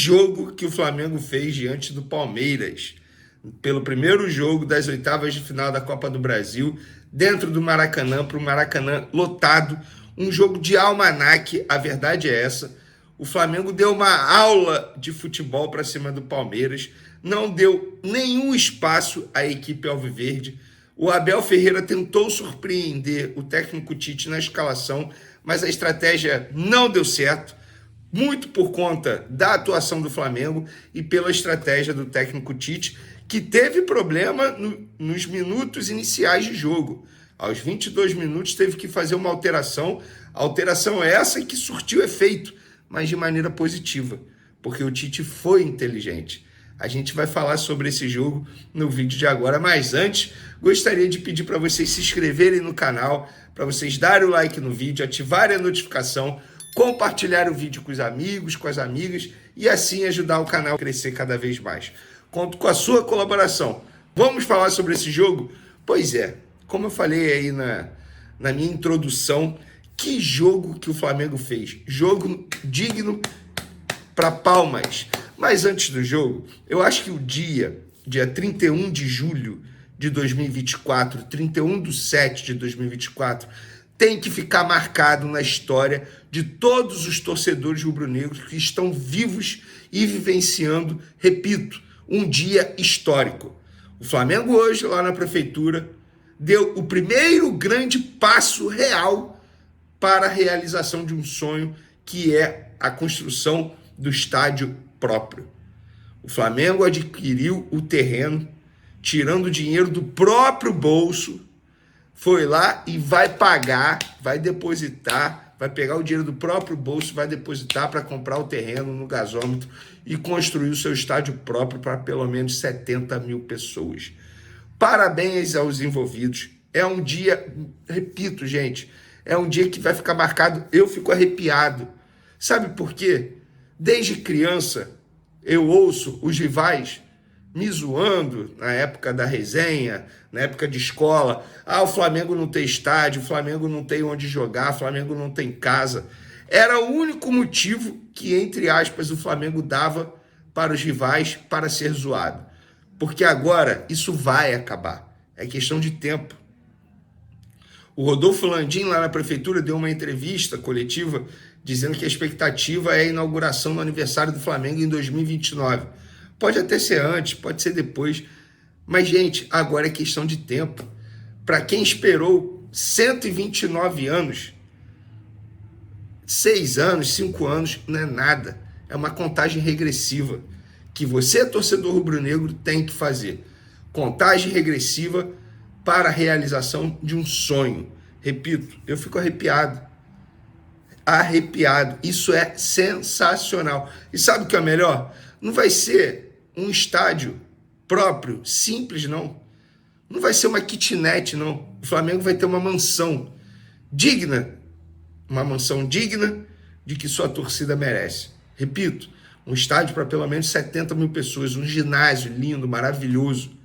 jogo que o Flamengo fez diante do Palmeiras, pelo primeiro jogo das oitavas de final da Copa do Brasil, dentro do Maracanã, para o Maracanã lotado, um jogo de almanaque, a verdade é essa. O Flamengo deu uma aula de futebol para cima do Palmeiras, não deu nenhum espaço à equipe alviverde. O Abel Ferreira tentou surpreender o técnico Tite na escalação, mas a estratégia não deu certo, muito por conta da atuação do Flamengo e pela estratégia do técnico Tite, que teve problema nos minutos iniciais de jogo. Aos 22 minutos teve que fazer uma alteração essa que surtiu efeito, mas de maneira positiva, porque o Tite foi inteligente. A gente vai falar sobre esse jogo no vídeo de agora, mas antes, gostaria de pedir para vocês se inscreverem no canal, para vocês darem o like no vídeo, ativarem a notificação, compartilhar o vídeo com os amigos, com as amigas e assim ajudar o canal a crescer cada vez mais. Conto com a sua colaboração. Vamos falar sobre esse jogo? Pois é, como eu falei aí na minha introdução, que jogo que o Flamengo fez. Jogo digno para palmas. Mas antes do jogo, eu acho que o dia 31 de julho de 2024, 31/7 de 2024, tem que ficar marcado na história de todos os torcedores rubro-negros que estão vivos e vivenciando, repito, um dia histórico. O Flamengo hoje, lá na prefeitura, deu o primeiro grande passo real para a realização de um sonho, que é a construção do estádio próprio. O Flamengo adquiriu o terreno, tirando dinheiro do próprio bolso, foi lá e vai pagar, vai depositar, vai pegar o dinheiro do próprio bolso, vai depositar para comprar o terreno no gasômetro e construir o seu estádio próprio para pelo menos 70 mil pessoas. Parabéns aos envolvidos. É um dia, repito, gente, é um dia que vai ficar marcado. Eu fico arrepiado. Sabe por quê? Desde criança, eu ouço os rivais me zoando na época da resenha, na época de escola. Ah, o Flamengo não tem estádio, o Flamengo não tem onde jogar, o Flamengo não tem casa. Era o único motivo que, entre aspas, o Flamengo dava para os rivais para ser zoado. Porque agora isso vai acabar. É questão de tempo. O Rodolfo Landim, lá na prefeitura, deu uma entrevista coletiva dizendo que a expectativa é a inauguração do aniversário do Flamengo em 2029. Pode até ser antes, pode ser depois, mas, gente, agora é questão de tempo. Para quem esperou 129 anos, 6 anos, 5 anos, não é nada. É uma contagem regressiva que você, torcedor rubro-negro, tem que fazer. Contagem regressiva para a realização de um sonho. Repito, eu fico arrepiado. Arrepiado. Isso é sensacional. E sabe o que é melhor? Não vai ser um estádio próprio, simples, não. Não vai ser uma kitnet, não. O Flamengo vai ter uma mansão digna, uma mansão digna de que sua torcida merece. Repito, um estádio para pelo menos 70 mil pessoas, um ginásio lindo, maravilhoso,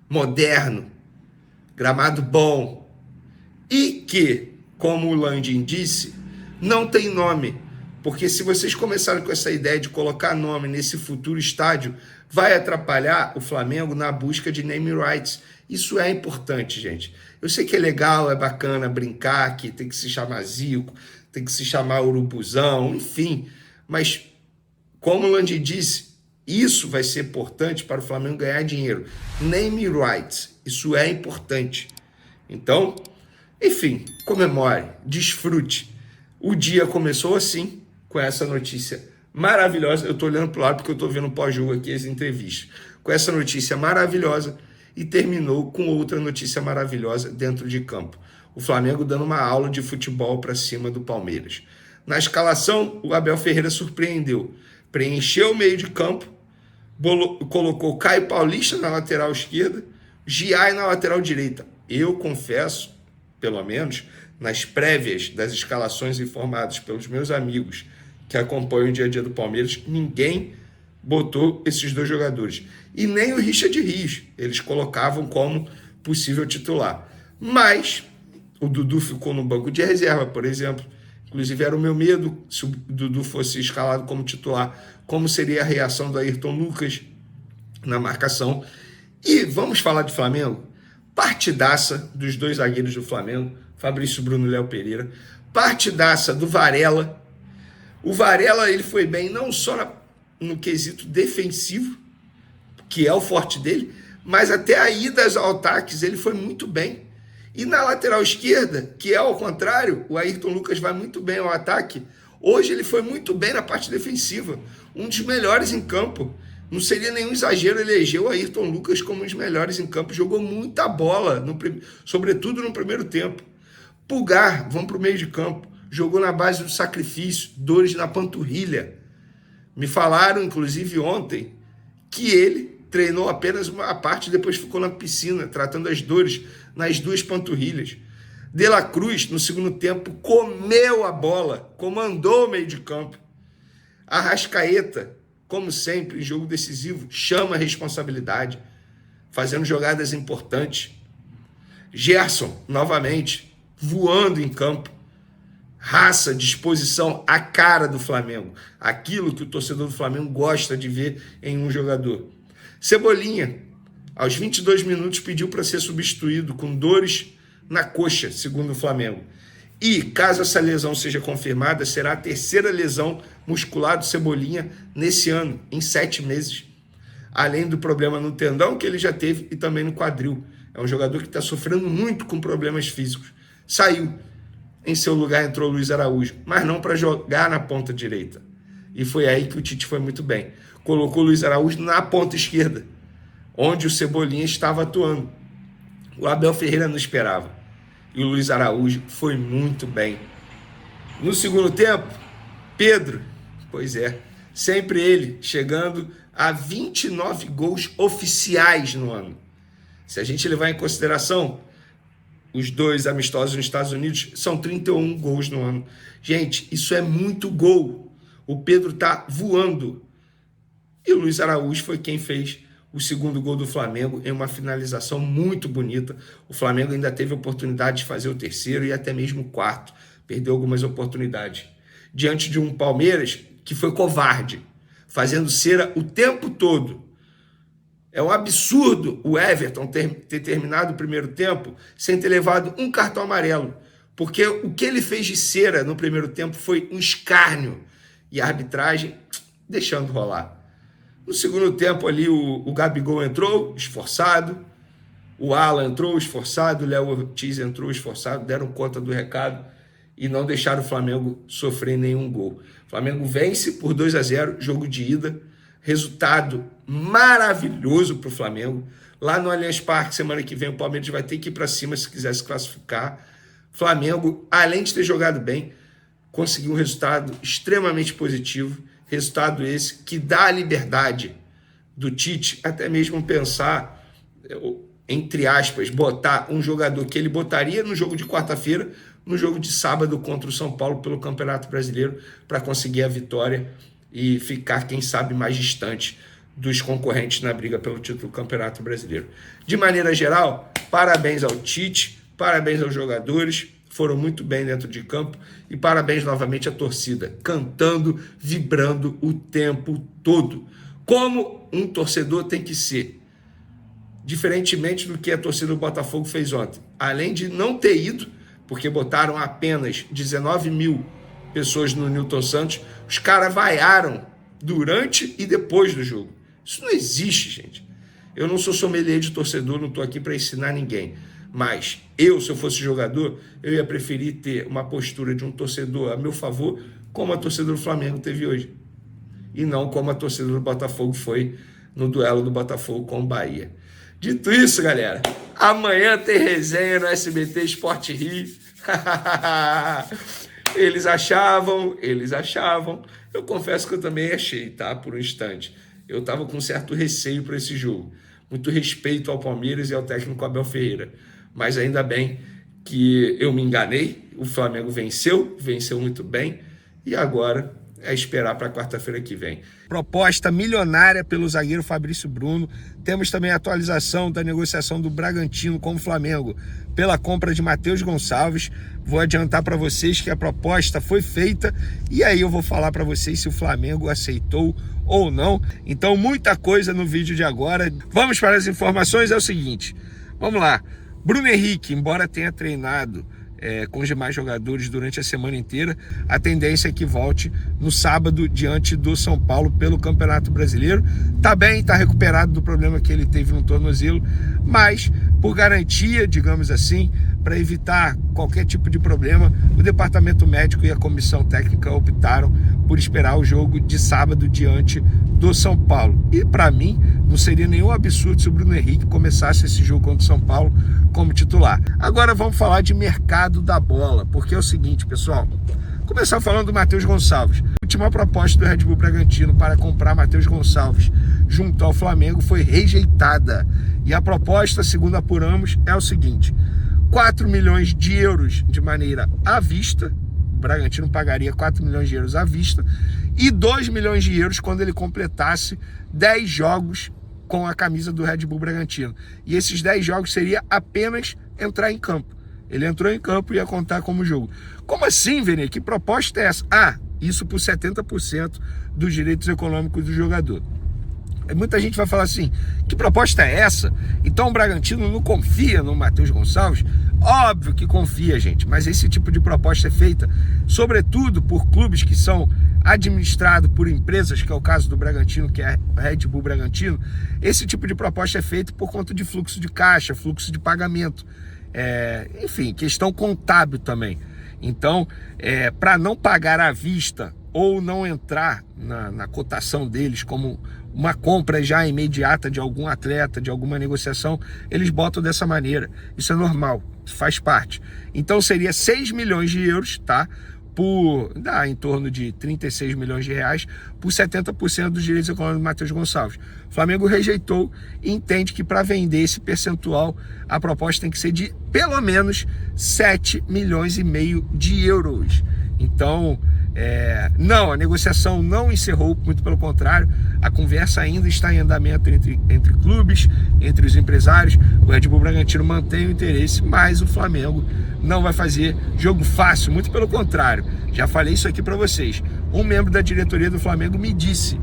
moderno, gramado bom, e que, como o Landim disse, não tem nome, porque se vocês começarem com essa ideia de colocar nome nesse futuro estádio, vai atrapalhar o Flamengo na busca de name rights. Isso é importante, gente. Eu sei que é legal, é bacana brincar que tem que se chamar Zico, tem que se chamar Urubuzão, enfim, mas como o Landim disse, isso vai ser importante para o Flamengo ganhar dinheiro. Name rights, isso é importante. Então, enfim, comemore, desfrute. O dia começou assim, com essa notícia maravilhosa. Eu estou olhando para o lado porque eu estou vendo pós-jogo aqui as entrevistas. Com essa notícia maravilhosa e terminou com outra notícia maravilhosa dentro de campo. O Flamengo dando uma aula de futebol para cima do Palmeiras. Na escalação, o Abel Ferreira surpreendeu. Preencheu o meio de campo, colocou Caio Paulista na lateral esquerda, Giai na lateral direita. Eu confesso, pelo menos, nas prévias das escalações informadas pelos meus amigos que acompanham o dia a dia do Palmeiras, ninguém botou esses dois jogadores. E nem o Richard Rios, eles colocavam como possível titular. Mas o Dudu ficou no banco de reserva, por exemplo. Inclusive, era o meu medo, se o Dudu fosse escalado como titular, como seria a reação do Ayrton Lucas na marcação. E vamos falar de Flamengo? Partidaça dos dois zagueiros do Flamengo, Fabrício Bruno e Léo Pereira. Partidaça do Varela. O Varela, ele foi bem não só no quesito defensivo, que é o forte dele, mas até a idas ao ataques ele foi muito bem. E na lateral esquerda, que é ao contrário, o Ayrton Lucas vai muito bem ao ataque. Hoje ele foi muito bem na parte defensiva, um dos melhores em campo. Não seria nenhum exagero eleger o Ayrton Lucas como um dos melhores em campo. Jogou muita bola, sobretudo no primeiro tempo. Pulgar, vamos para o meio de campo. Jogou na base do sacrifício, dores na panturrilha. Me falaram, inclusive ontem, que ele treinou apenas uma parte e depois ficou na piscina, tratando as dores nas duas panturrilhas. De La Cruz, no segundo tempo, comeu a bola, comandou o meio de campo. Arrascaeta, como sempre, em jogo decisivo, chama a responsabilidade, fazendo jogadas importantes. Gerson, novamente, voando em campo. Raça, disposição, a cara do Flamengo. Aquilo que o torcedor do Flamengo gosta de ver em um jogador. Cebolinha, aos 22 minutos, pediu para ser substituído com dores na coxa, segundo o Flamengo. E, caso essa lesão seja confirmada, será a terceira lesão muscular do Cebolinha nesse ano, em 7 meses. Além do problema no tendão que ele já teve e também no quadril. É um jogador que está sofrendo muito com problemas físicos. Saiu. Em seu lugar entrou o Luiz Araújo, mas não para jogar na ponta direita. E foi aí que o Tite foi muito bem. Colocou o Luiz Araújo na ponta esquerda, onde o Cebolinha estava atuando. O Abel Ferreira não esperava. E o Luiz Araújo foi muito bem. No segundo tempo, Pedro, pois é, sempre ele, chegando a 29 gols oficiais no ano. Se a gente levar em consideração os 2 amistosos nos Estados Unidos, são 31 gols no ano. Gente, isso é muito gol. O Pedro tá voando. E o Luiz Araújo foi quem fez o segundo gol do Flamengo em uma finalização muito bonita. O Flamengo ainda teve a oportunidade de fazer o terceiro e até mesmo o quarto. Perdeu algumas oportunidades. Diante de um Palmeiras que foi covarde, fazendo cera o tempo todo. É um absurdo o Everton ter terminado o primeiro tempo sem ter levado um cartão amarelo. Porque o que ele fez de cera no primeiro tempo foi um escárnio. E a arbitragem deixando rolar. No segundo tempo ali o Gabigol entrou esforçado. O Alan entrou esforçado. O Léo Ortiz entrou esforçado. Deram conta do recado e não deixaram o Flamengo sofrer nenhum gol. O Flamengo vence por 2-0, jogo de ida. Resultado maravilhoso para o Flamengo. Lá no Allianz Parque, semana que vem, o Palmeiras vai ter que ir para cima se quiser se classificar. Flamengo, além de ter jogado bem, conseguiu um resultado extremamente positivo. Resultado esse que dá a liberdade do Tite até mesmo pensar, entre aspas, botar um jogador que ele botaria no jogo de quarta-feira, no jogo de sábado contra o São Paulo pelo Campeonato Brasileiro, para conseguir a vitória e ficar, quem sabe, mais distante dos concorrentes na briga pelo título do Campeonato Brasileiro. De maneira geral, parabéns ao Tite, parabéns aos jogadores, foram muito bem dentro de campo, e parabéns novamente à torcida, cantando, vibrando o tempo todo, como um torcedor tem que ser, diferentemente do que a torcida do Botafogo fez ontem. Além de não ter ido, porque botaram apenas 19 mil pessoas no Newton Santos, os caras vaiaram durante e depois do jogo. Isso não existe, gente. Eu não sou sommelier de torcedor, não estou aqui para ensinar ninguém. Mas eu, se eu fosse jogador, eu ia preferir ter uma postura de um torcedor a meu favor, como a torcida do Flamengo teve hoje. E não como a torcida do Botafogo foi no duelo do Botafogo com o Bahia. Dito isso, galera, amanhã tem resenha no SBT Sport Rio. Eles achavam. Eu confesso que eu também achei, tá? Por um instante. Eu estava com certo receio para esse jogo. Muito respeito ao Palmeiras e ao técnico Abel Ferreira. Mas ainda bem que eu me enganei. O Flamengo venceu muito bem. E agora é esperar para quarta-feira que vem. Proposta milionária pelo zagueiro Fabrício Bruno. Temos também a atualização da negociação do Bragantino com o Flamengo pela compra de Matheus Gonçalves. Vou adiantar para vocês que a proposta foi feita e aí eu vou falar para vocês se o Flamengo aceitou ou não. Então, muita coisa no vídeo de agora. Vamos para as informações. É o seguinte, vamos lá. Bruno Henrique, embora tenha treinado com os demais jogadores durante a semana inteira, a tendência é que volte no sábado diante do São Paulo pelo Campeonato Brasileiro. Tá bem, tá recuperado do problema que ele teve no tornozelo, mas por garantia, digamos assim, para evitar qualquer tipo de problema, o departamento médico e a comissão técnica optaram por esperar o jogo de sábado diante do São Paulo. E para mim, não seria nenhum absurdo se o Bruno Henrique começasse esse jogo contra o São Paulo como titular. Agora vamos falar de mercado da bola, porque é o seguinte, pessoal. Começar falando do Matheus Gonçalves. A última proposta do Red Bull Bragantino para comprar Matheus Gonçalves junto ao Flamengo foi rejeitada. E a proposta, segundo apuramos, é o seguinte: 4 milhões de euros de maneira à vista. O Bragantino pagaria 4 milhões de euros à vista e 2 milhões de euros quando ele completasse 10 jogos com a camisa do Red Bull Bragantino. E esses 10 jogos seria apenas entrar em campo. Ele entrou em campo e ia contar como jogo. Como assim, Vene? Que proposta é essa? Isso por 70% dos direitos econômicos do jogador. Muita gente vai falar assim, que proposta é essa? Então o Bragantino não confia no Matheus Gonçalves? Óbvio que confia, gente, mas esse tipo de proposta é feita sobretudo por clubes que são administrados por empresas, que é o caso do Bragantino, que é a Red Bull Bragantino. Esse tipo de proposta é feita por conta de fluxo de caixa, fluxo de pagamento, enfim, questão contábil também. Então, para não pagar à vista ou não entrar na cotação deles como uma compra já imediata de algum atleta, de alguma negociação, eles botam dessa maneira. Isso é normal, faz parte. Então seria 6 milhões de euros, tá? Dá em torno de 36 milhões de reais por 70% dos direitos econômicos do Matheus Gonçalves. O Flamengo rejeitou e entende que para vender esse percentual, a proposta tem que ser de pelo menos 7 milhões e meio de euros. Então, não, a negociação não encerrou, muito pelo contrário, a conversa ainda está em andamento entre clubes, entre os empresários. O Red Bull Bragantino mantém o interesse, mas o Flamengo não vai fazer jogo fácil, muito pelo contrário. Já falei isso aqui para vocês. Um membro da diretoria do Flamengo me disse: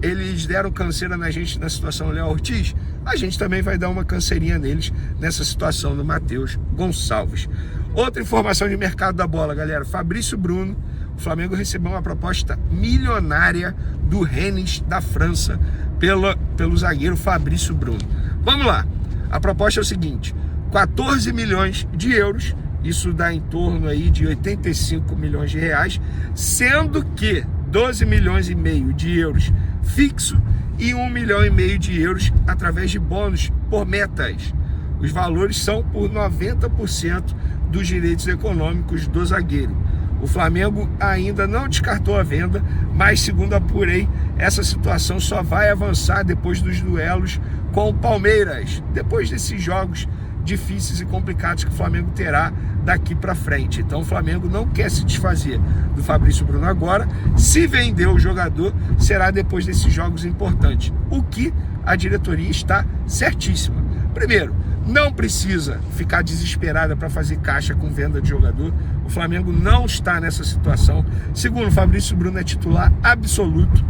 eles deram canseira na gente na situação do Léo Ortiz, a gente também vai dar uma canseirinha neles nessa situação do Matheus Gonçalves. Outra informação de mercado da bola, galera: Fabrício Bruno. O Flamengo recebeu uma proposta milionária do Rennes da França pelo zagueiro Fabrício Bruno. Vamos lá, a proposta é o seguinte: 14 milhões de euros, isso dá em torno aí de 85 milhões de reais, sendo que 12 milhões e meio de euros fixo e 1 milhão e meio de euros através de bônus por metas. Os valores são por 90% dos direitos econômicos do zagueiro. O Flamengo ainda não descartou a venda, mas, segundo apurei, essa situação só vai avançar depois dos duelos com o Palmeiras, depois desses jogos difíceis e complicados que o Flamengo terá daqui para frente. Então o Flamengo não quer se desfazer do Fabrício Bruno agora. Se vender o jogador, será depois desses jogos importantes, o que a diretoria está certíssima. Primeiro, não precisa ficar desesperada para fazer caixa com venda de jogador. O Flamengo não está nessa situação. Segundo, o Fabrício Bruno é titular absoluto.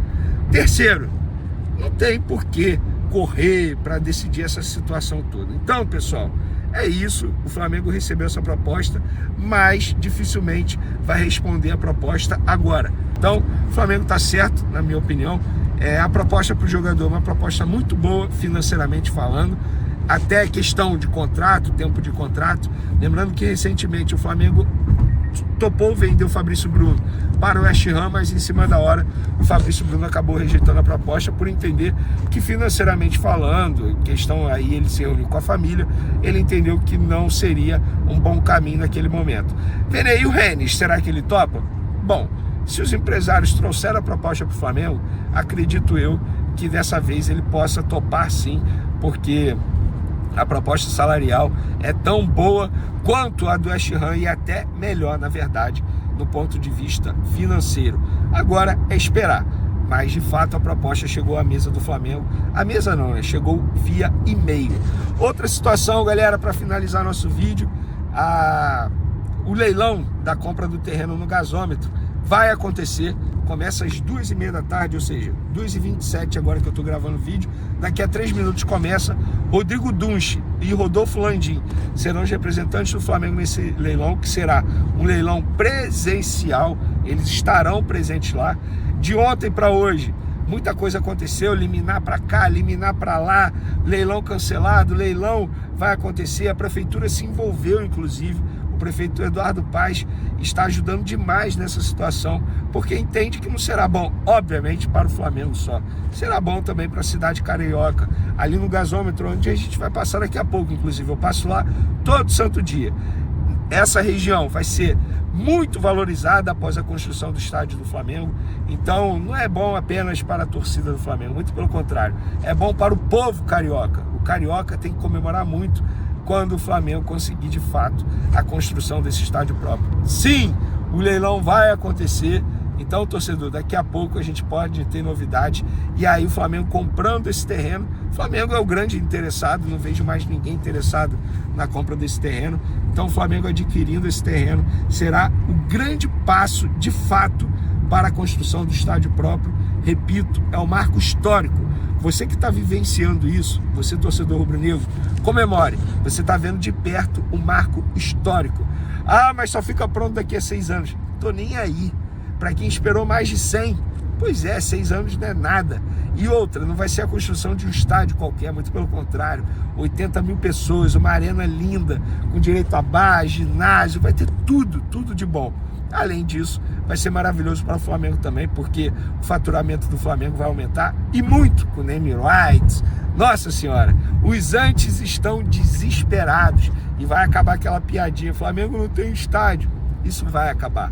Terceiro, não tem por que correr para decidir essa situação toda. Então, pessoal, é isso. O Flamengo recebeu essa proposta, mas dificilmente vai responder a proposta agora. Então, o Flamengo está certo, na minha opinião. A proposta para o jogador é uma proposta muito boa, financeiramente falando. Até questão de contrato, tempo de contrato. Lembrando que recentemente o Flamengo topou vender o Fabrício Bruno para o West Ham, mas em cima da hora o Fabrício Bruno acabou rejeitando a proposta por entender que, financeiramente falando, questão aí, ele se reuniu com a família, ele entendeu que não seria um bom caminho naquele momento. Verei o Rennes, será que ele topa? Bom, se os empresários trouxeram a proposta para o Flamengo, acredito eu que dessa vez ele possa topar sim, porque a proposta salarial é tão boa quanto a do West Ham e até melhor, na verdade, no ponto de vista financeiro. Agora é esperar. Mas, de fato, a proposta chegou à mesa do Flamengo. A mesa não, né? Chegou via e-mail. Outra situação, galera, para finalizar nosso vídeo, o leilão da compra do terreno no gasômetro vai acontecer. Começa às 2h30 da tarde, ou seja, 2h27 agora que eu estou gravando o vídeo. Daqui a 3 minutos começa. Rodrigo Dunche e Rodolfo Landim serão os representantes do Flamengo nesse leilão, que será um leilão presencial. Eles estarão presentes lá. De ontem para hoje, muita coisa aconteceu, liminar para cá, liminar para lá, leilão cancelado, leilão vai acontecer, a prefeitura se envolveu, inclusive, o prefeito Eduardo Paes está ajudando demais nessa situação, porque entende que não será bom, obviamente, para o Flamengo só, será bom também para a cidade carioca, ali no gasômetro, onde a gente vai passar daqui a pouco, inclusive, eu passo lá todo santo dia. Essa região vai ser muito valorizada após a construção do estádio do Flamengo, então não é bom apenas para a torcida do Flamengo, muito pelo contrário, é bom para o povo carioca. O carioca tem que comemorar muito quando o Flamengo conseguir de fato a construção desse estádio próprio. Sim, o leilão vai acontecer, então, torcedor, daqui a pouco a gente pode ter novidade, e aí o Flamengo comprando esse terreno, o Flamengo é o grande interessado, não vejo mais ninguém interessado na compra desse terreno, então o Flamengo adquirindo esse terreno será o grande passo, de fato, para a construção do estádio próprio. Repito, é um marco histórico. Você que está vivenciando isso, você torcedor rubro-negro, comemore, você está vendo de perto um marco histórico. Ah, mas só fica pronto daqui a 6 anos. Tô nem aí. Para quem esperou mais de 100, pois é, 6 anos não é nada. E outra, não vai ser a construção de um estádio qualquer, muito pelo contrário, 80 mil pessoas, uma arena linda, com direito a bar, ginásio, vai ter tudo de bom. Além disso, vai ser maravilhoso para o Flamengo também, porque o faturamento do Flamengo vai aumentar, e muito, com name rights. Nossa senhora, os antes estão desesperados, e vai acabar aquela piadinha, Flamengo não tem estádio. Isso vai acabar.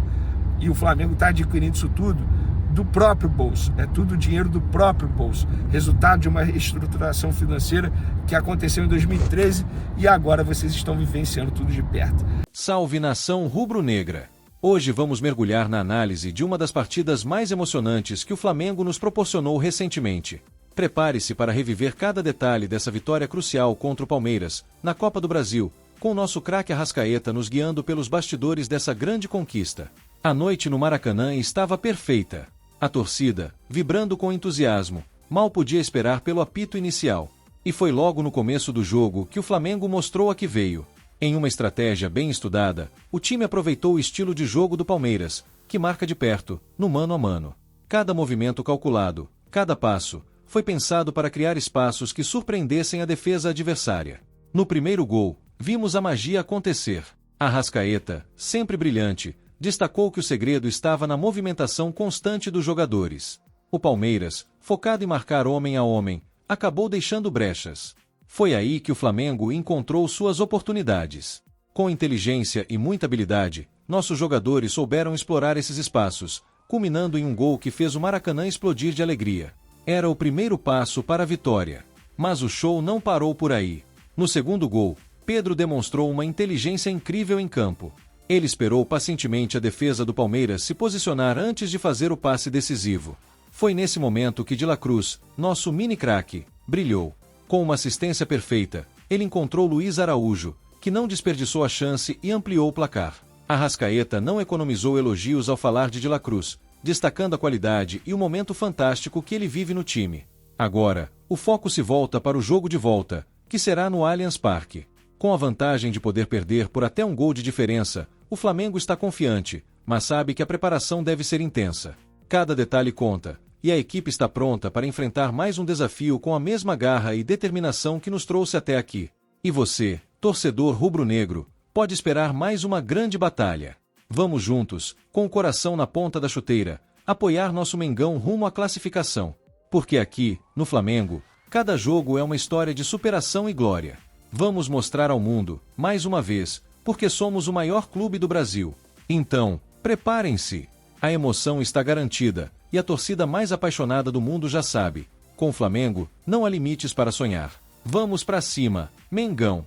E o Flamengo está adquirindo isso tudo do próprio bolso, é tudo dinheiro do próprio bolso, resultado de uma reestruturação financeira que aconteceu em 2013 e agora vocês estão vivenciando tudo de perto. Salve nação rubro-negra! Hoje vamos mergulhar na análise de uma das partidas mais emocionantes que o Flamengo nos proporcionou recentemente. Prepare-se para reviver cada detalhe dessa vitória crucial contra o Palmeiras, na Copa do Brasil, com o nosso craque Arrascaeta nos guiando pelos bastidores dessa grande conquista. A noite no Maracanã estava perfeita. A torcida, vibrando com entusiasmo, mal podia esperar pelo apito inicial. E foi logo no começo do jogo que o Flamengo mostrou a que veio. Em uma estratégia bem estudada, o time aproveitou o estilo de jogo do Palmeiras, que marca de perto, no mano a mano. Cada movimento calculado, cada passo, foi pensado para criar espaços que surpreendessem a defesa adversária. No primeiro gol, vimos a magia acontecer. Arrascaeta, sempre brilhante, destacou que o segredo estava na movimentação constante dos jogadores. O Palmeiras, focado em marcar homem a homem, acabou deixando brechas. Foi aí que o Flamengo encontrou suas oportunidades. Com inteligência e muita habilidade, nossos jogadores souberam explorar esses espaços, culminando em um gol que fez o Maracanã explodir de alegria. Era o primeiro passo para a vitória. Mas o show não parou por aí. No segundo gol, Pedro demonstrou uma inteligência incrível em campo. Ele esperou pacientemente a defesa do Palmeiras se posicionar antes de fazer o passe decisivo. Foi nesse momento que De La Cruz, nosso mini craque, brilhou. Com uma assistência perfeita, ele encontrou Luiz Araújo, que não desperdiçou a chance e ampliou o placar. Arrascaeta não economizou elogios ao falar de La Cruz, destacando a qualidade e o momento fantástico que ele vive no time. Agora, o foco se volta para o jogo de volta, que será no Allianz Parque. Com a vantagem de poder perder por até um gol de diferença, o Flamengo está confiante, mas sabe que a preparação deve ser intensa. Cada detalhe conta, e a equipe está pronta para enfrentar mais um desafio com a mesma garra e determinação que nos trouxe até aqui. E você, torcedor rubro-negro, pode esperar mais uma grande batalha. Vamos juntos, com o coração na ponta da chuteira, apoiar nosso Mengão rumo à classificação. Porque aqui, no Flamengo, cada jogo é uma história de superação e glória. Vamos mostrar ao mundo, mais uma vez, porque somos o maior clube do Brasil. Então, preparem-se. A emoção está garantida, e a torcida mais apaixonada do mundo já sabe. Com o Flamengo, não há limites para sonhar. Vamos pra cima, Mengão!